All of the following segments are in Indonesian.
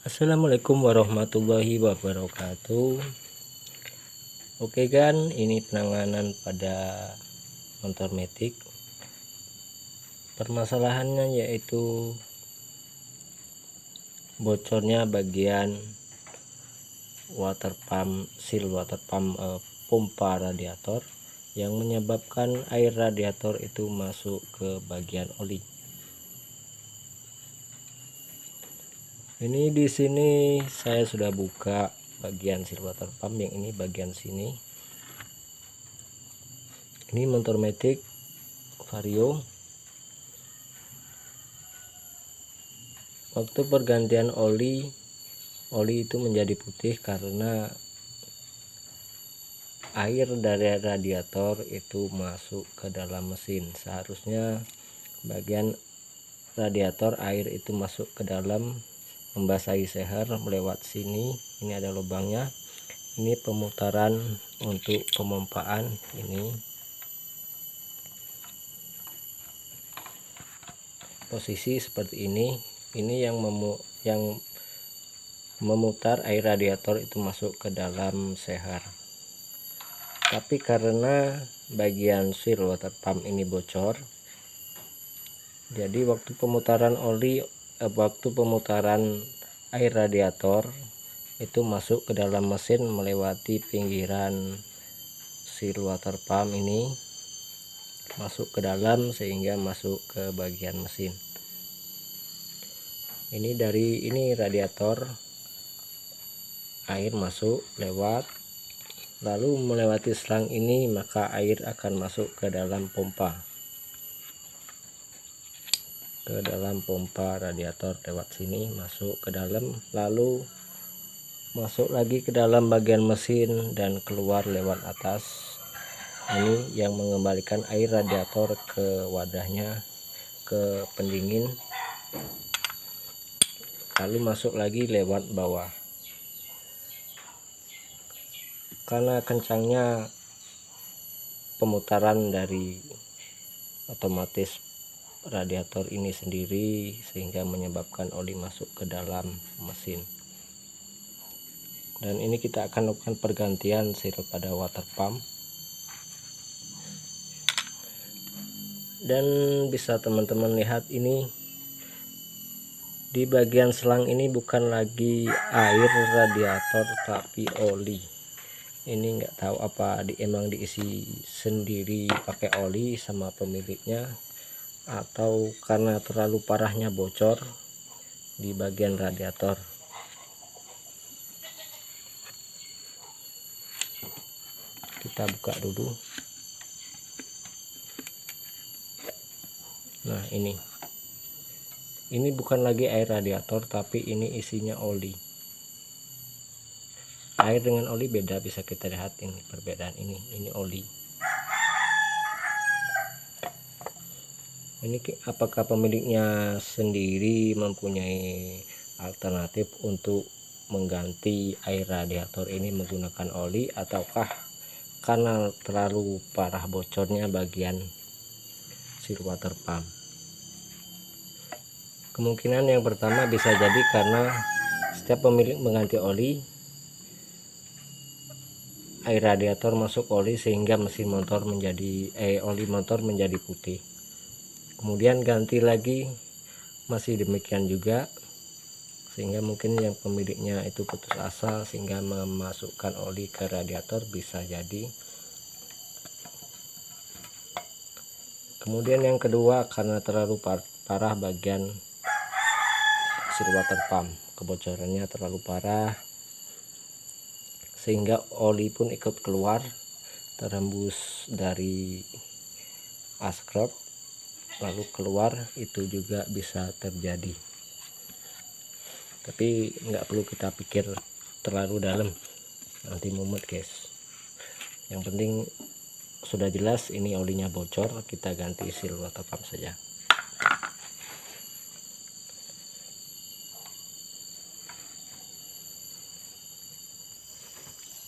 Assalamualaikum warahmatullahi wabarakatuh. Oke kan, ini penanganan pada motor matic. Permasalahannya yaitu bocornya bagian water pump, seal water pump, pompa radiator, yang menyebabkan air radiator itu masuk ke bagian oli. Ini di sini saya sudah buka bagian seal water pump, yang ini bagian sini. Ini motor matic Vario. Waktu pergantian oli itu menjadi putih karena air dari radiator itu masuk ke dalam mesin. Seharusnya bagian radiator air itu masuk ke dalam, membasahi seher melewat sini. Ini ada lubangnya. Ini pemutaran untuk pemompaan. Ini posisi seperti ini. Ini yang memutar air radiator itu masuk ke dalam seher. Tapi karena bagian seal water pump ini bocor, jadi waktu pemutaran air radiator itu masuk ke dalam mesin melewati pinggiran seal water pump ini, masuk ke dalam sehingga masuk ke bagian mesin. Ini dari ini radiator, air masuk lewat, lalu melewati selang ini, maka air akan masuk ke dalam pompa, radiator lewat sini, masuk ke dalam, lalu masuk lagi ke dalam bagian mesin dan keluar lewat atas. Ini yang mengembalikan air radiator ke wadahnya, ke pendingin, lalu masuk lagi lewat bawah. Karena kencangnya pemutaran dari otomatis radiator ini sendiri, sehingga menyebabkan oli masuk ke dalam mesin. Dan ini kita akan lakukan pergantian seal pada water pump. Dan bisa teman-teman lihat, ini di bagian selang ini bukan lagi air radiator tapi oli. Ini nggak tahu apa emang diisi sendiri pakai oli sama pemiliknya, atau karena terlalu parahnya bocor di bagian radiator. Kita buka dulu. Nah, ini bukan lagi air radiator tapi ini isinya oli. Air dengan oli beda, bisa kita lihat ini perbedaan. Ini oli. Ini apakah pemiliknya sendiri mempunyai alternatif untuk mengganti air radiator ini menggunakan oli, ataukah karena terlalu parah bocornya bagian seal water pump? Kemungkinan yang pertama bisa jadi karena setiap pemilik mengganti oli, air radiator masuk oli sehingga mesin motor menjadi oli motor menjadi putih. Kemudian ganti lagi masih demikian juga, sehingga mungkin yang pemiliknya itu putus asa sehingga memasukkan oli ke radiator, bisa jadi. Kemudian yang kedua, karena terlalu parah bagian seal water pump, kebocorannya terlalu parah sehingga oli pun ikut keluar, terembus dari askrop lalu keluar. Itu juga bisa terjadi, tapi nggak perlu kita pikir terlalu dalam, nanti mumet guys. Yang penting sudah jelas ini olinya bocor, kita ganti seal water pump saja.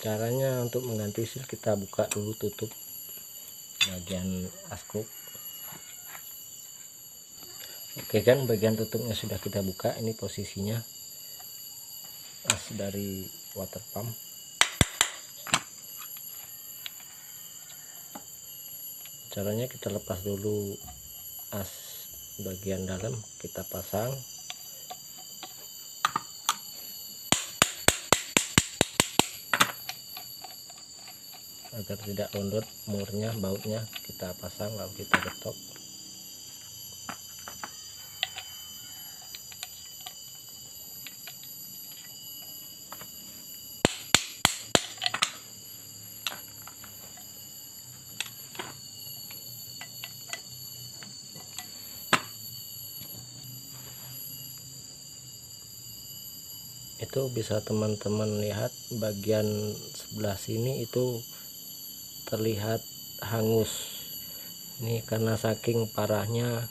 Caranya untuk mengganti seal, kita buka dulu tutup bagian askrop. Oke kan, bagian tutupnya sudah kita buka, ini posisinya. as dari water pump. Caranya kita lepas dulu as bagian dalam, kita pasang. Agar tidak londot murnya, bautnya kita pasang lalu kita getok. Itu bisa teman-teman lihat bagian sebelah sini itu terlihat hangus. Ini karena saking panasnya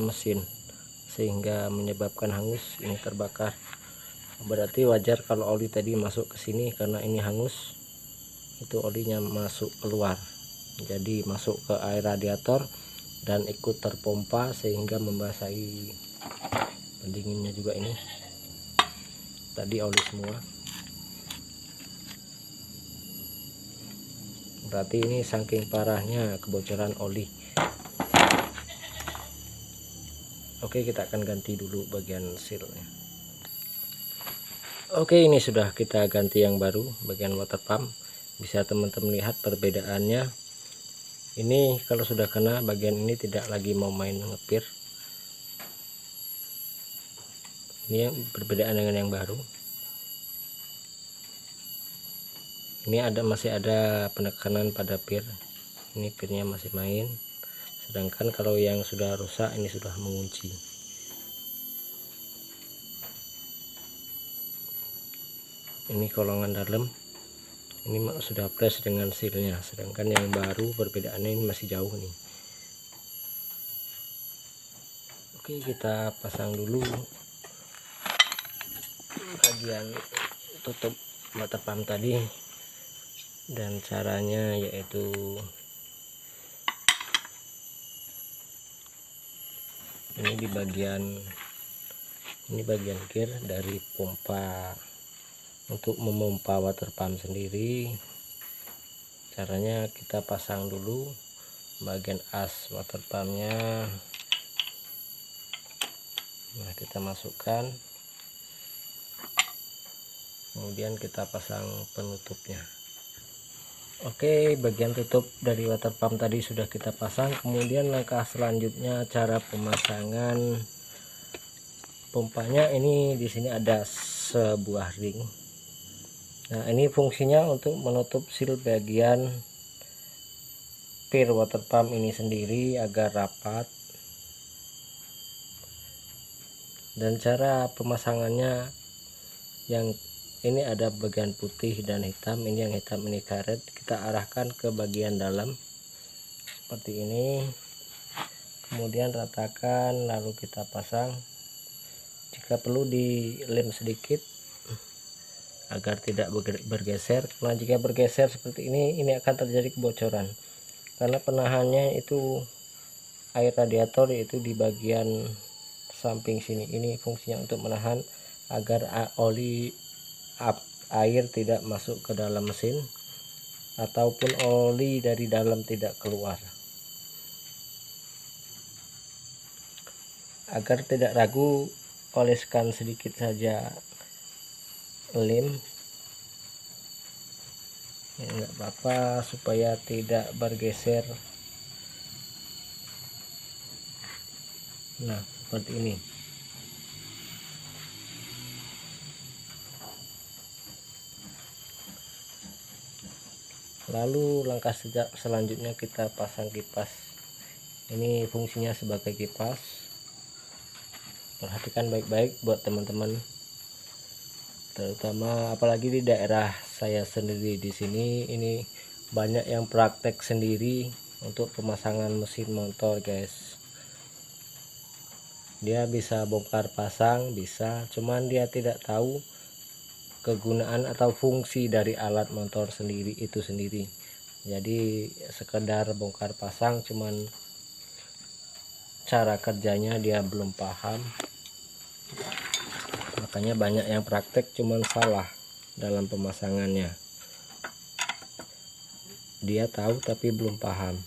mesin sehingga menyebabkan hangus, ini terbakar. Berarti wajar kalau oli tadi masuk ke sini, karena ini hangus, itu olinya masuk keluar, jadi masuk ke air radiator dan ikut terpompa sehingga membasahi pendinginnya juga. Ini tadi oli semua, berarti ini saking parahnya kebocoran oli. Oke, kita akan ganti dulu bagian sealnya. Oke, ini sudah kita ganti yang baru bagian water pump. Bisa teman-teman lihat perbedaannya. Ini kalau sudah kena bagian ini tidak lagi mau main ngepir. Ini yang perbedaan dengan yang baru. Ini masih ada penekanan pada pir. Ini pirnya masih main. Sedangkan kalau yang sudah rusak ini sudah mengunci. Ini kolongan dalam. Ini sudah fresh dengan sealnya. Sedangkan yang baru perbedaannya ini masih jauh nih. Oke, kita pasang dulu bagian tutup water pump tadi, dan caranya yaitu ini di bagian gear dari pompa untuk memompa water pump sendiri. Caranya kita pasang dulu bagian as water pumpnya. Nah, kita masukkan, kemudian kita pasang penutupnya. Oke, bagian tutup dari water pump tadi sudah kita pasang. Kemudian langkah selanjutnya cara pemasangan pompanya. Ini di sini ada sebuah ring. Nah, ini fungsinya untuk menutup seal bagian pir water pump ini sendiri agar rapat. Dan cara pemasangannya, yang ini ada bagian putih dan hitam. Ini yang hitam ini karet, kita arahkan ke bagian dalam seperti ini, kemudian ratakan lalu kita pasang. Jika perlu dilem sedikit agar tidak bergeser, karena jika bergeser seperti ini akan terjadi kebocoran, karena penahannya itu air radiator, yaitu di bagian samping sini. Ini fungsinya untuk menahan agar air tidak masuk ke dalam mesin ataupun oli dari dalam tidak keluar. Agar tidak ragu, oleskan sedikit saja lem, ya, enggak apa-apa, supaya tidak bergeser. Nah, seperti ini. Lalu langkah selanjutnya kita pasang kipas. Ini fungsinya sebagai kipas. Perhatikan baik-baik buat teman-teman, terutama apalagi di daerah saya sendiri di sini. Ini banyak yang praktek sendiri untuk pemasangan mesin motor, guys. Dia bisa bongkar pasang, bisa, cuman dia tidak tahu kegunaan atau fungsi dari alat motor itu sendiri. Jadi sekedar bongkar pasang, cuman cara kerjanya dia belum paham. Makanya banyak yang praktek cuman salah dalam pemasangannya. Dia tahu tapi belum paham.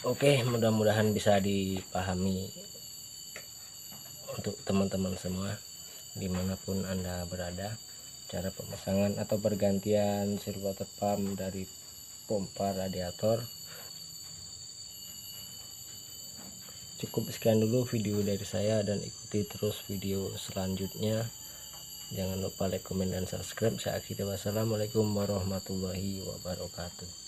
Oke, mudah-mudahan bisa dipahami untuk teman-teman semua dimanapun Anda berada, cara pemasangan atau pergantian servo water pump dari pompa radiator. Cukup sekian dulu video dari saya, dan ikuti terus video selanjutnya. Jangan lupa like, komen, dan subscribe. Saya akhiri, wassalamualaikum warahmatullahi wabarakatuh.